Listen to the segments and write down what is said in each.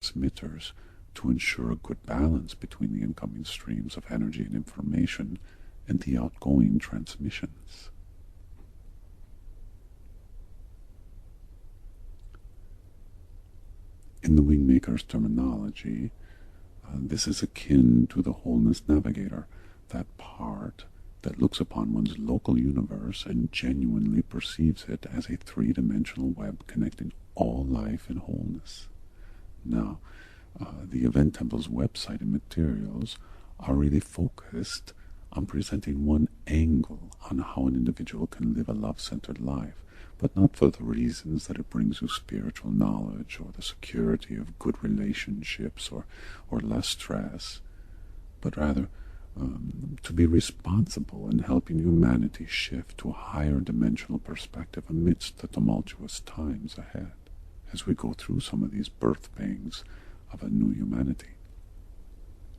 transmitters to ensure a good balance between the incoming streams of energy and information and the outgoing transmissions. In the Wingmakers terminology, this is akin to the wholeness navigator, that part that looks upon one's local universe and genuinely perceives it as a three-dimensional web connecting all life in wholeness. Now, the Event Temple's website and materials are really focused on presenting one angle on how an individual can live a love-centered life, but not for the reasons that it brings you spiritual knowledge or the security of good relationships or less stress, but rather to be responsible in helping humanity shift to a higher dimensional perspective amidst the tumultuous times ahead, as we go through some of these birth pangs of a new humanity.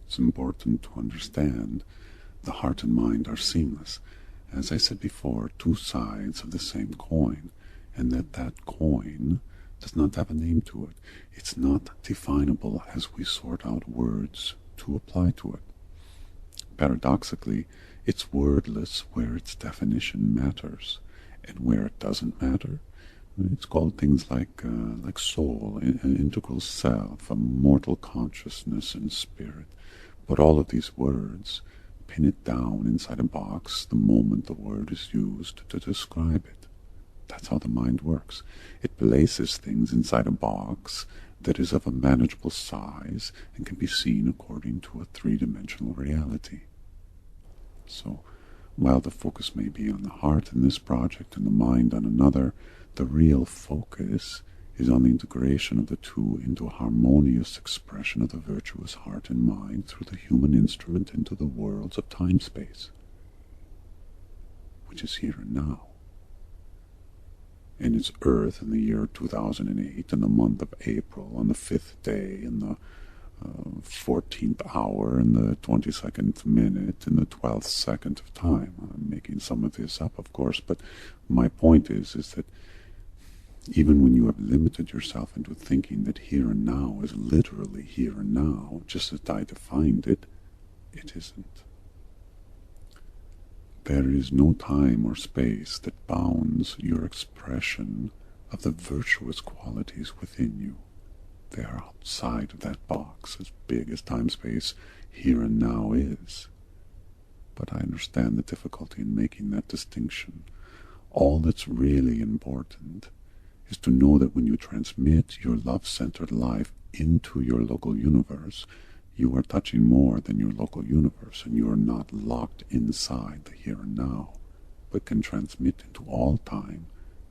It's important to understand the heart and mind are seamless, as I said before, two sides of the same coin, and that coin does not have a name to it. It's not definable as we sort out words to apply to it. Paradoxically, it's wordless where its definition matters, and where it doesn't matter, it's called things like soul, an integral self, a mortal consciousness and spirit. But all of these words pin it down inside a box the moment the word is used to describe it. That's how the mind works. It places things inside a box that is of a manageable size and can be seen according to a three-dimensional reality. So, while the focus may be on the heart in this project and the mind on another, the real focus is on the integration of the two into a harmonious expression of the virtuous heart and mind through the human instrument into the worlds of time-space, which is here and now. And it's Earth in the year 2008, in the month of April, on the 5th day, in the 14th hour, in the 22nd minute, in the 12th second of time. I'm making some of this up, of course, but my point is that even when you have limited yourself into thinking that here and now is literally here and now, just as I defined it, it isn't. There is no time or space that bounds your expression of the virtuous qualities within you. They are outside of that box, as big as time-space here and now is. But I understand the difficulty in making that distinction. All that's really important is to know that when you transmit your love-centered life into your local universe, you are touching more than your local universe, and you are not locked inside the here and now, but can transmit into all time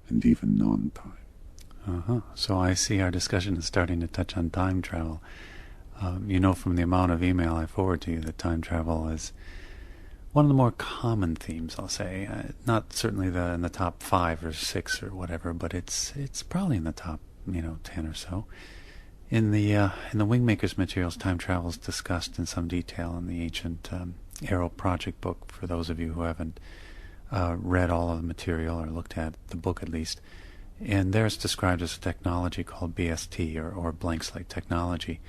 and even non-time. So I see our discussion is starting to touch on time travel. You know from the amount of email I forward to you that time travel is one of the more common themes, I'll say. Not certainly in the top 5 or 6 or whatever, but it's probably in the top 10 or so. In the Wingmakers materials, time travel is discussed in some detail in the ancient Arrow Project book, for those of you who haven't read all of the material or looked at the book at least. And there it's described as a technology called BST, or blank slate technology.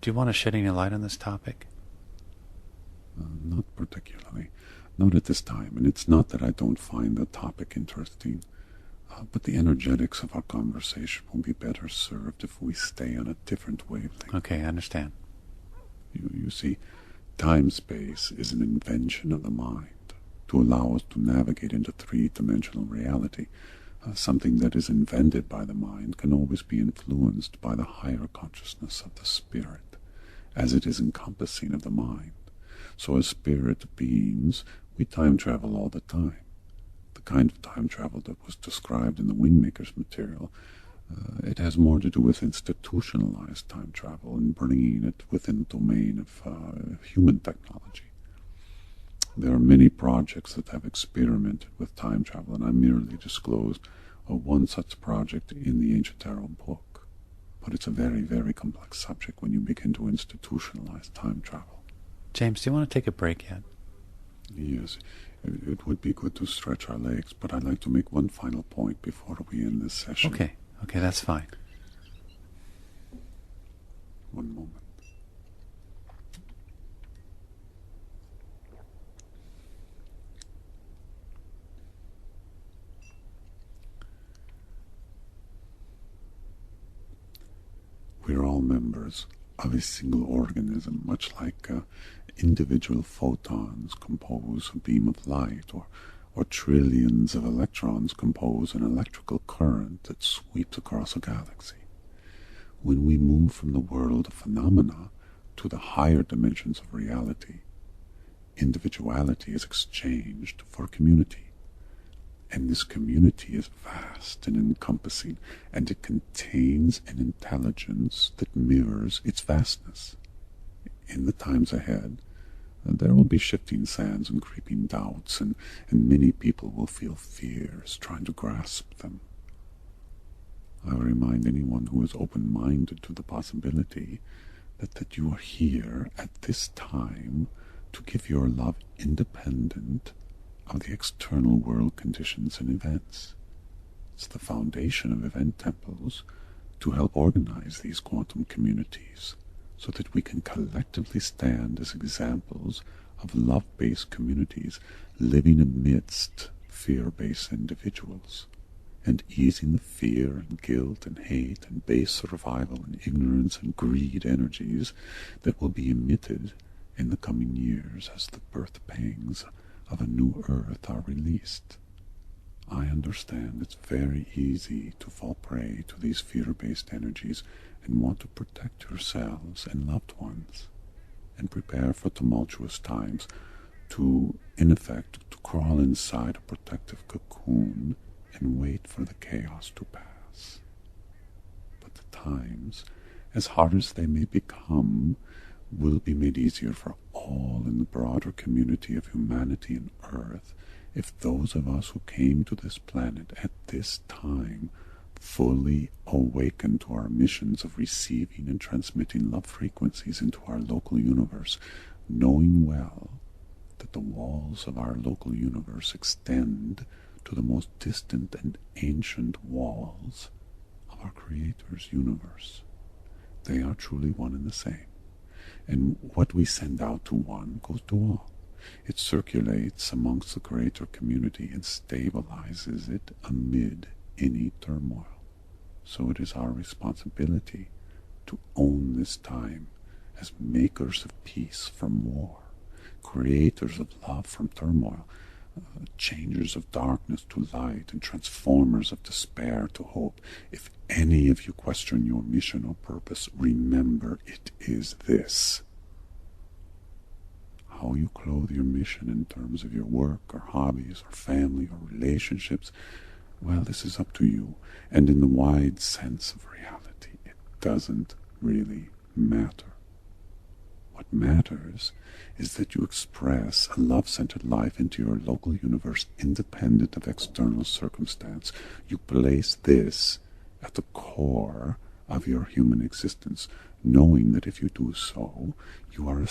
Do you want to shed any light on this topic? Not particularly. Not at this time. And it's not that I don't find the topic interesting, but the energetics of our conversation will be better served if we stay on a different wavelength. Okay, I understand. You see, time-space is an invention of the mind to allow us to navigate into three-dimensional reality. Something that is invented by the mind can always be influenced by the higher consciousness of the spirit, as it is encompassing of the mind. So as spirit beings, we time travel all the time. The kind of time travel that was described in the Wingmakers material, it has more to do with institutionalized time travel and bringing it within the domain of human technology. There are many projects that have experimented with time travel, and I merely disclosed one such project in the Ancient Tarot book. But it's a very, very complex subject when you begin to institutionalize time travel. James, do you want to take a break yet? Yes, it would be good to stretch our legs, but I'd like to make one final point before we end this session. Okay, that's fine. members of a single organism, much like individual photons compose a beam of light, or trillions of electrons compose an electrical current that sweeps across a galaxy. When we move from the world of phenomena to the higher dimensions of reality, individuality is exchanged for community. And this community is vast and encompassing, and it contains an intelligence that mirrors its vastness. In the times ahead, there will be shifting sands and creeping doubts, and many people will feel fears trying to grasp them. I remind anyone who is open-minded to the possibility that you are here at this time to give your love independent of the external world conditions and events. It's the foundation of event temples to help organize these quantum communities so that we can collectively stand as examples of love-based communities living amidst fear-based individuals, and easing the fear and guilt and hate and base survival and ignorance and greed energies that will be emitted in the coming years as the birth pangs of a new earth are released. I understand it's very easy to fall prey to these fear-based energies and want to protect yourselves and loved ones and prepare for tumultuous times to, in effect, to crawl inside a protective cocoon and wait for the chaos to pass. But the times, as hard as they may become, will be made easier for all in the broader community of humanity and Earth if those of us who came to this planet at this time fully awaken to our missions of receiving and transmitting love frequencies into our local universe, knowing well that the walls of our local universe extend to the most distant and ancient walls of our Creator's universe. They are truly one and the same. And what we send out to one goes to all. It circulates amongst the greater community and stabilizes it amid any turmoil. So it is our responsibility to own this time as makers of peace from war, creators of love from turmoil, changers of darkness to light, and transformers of despair to hope. If any of you question your mission or purpose, remember it is this. How you clothe your mission in terms of your work or hobbies or family or relationships, well, this is up to you. And in the wide sense of reality, it doesn't really matter. What matters is that you express a love-centered life into your local universe independent of external circumstance. You place this at the core of your human existence, knowing that if you do so, you are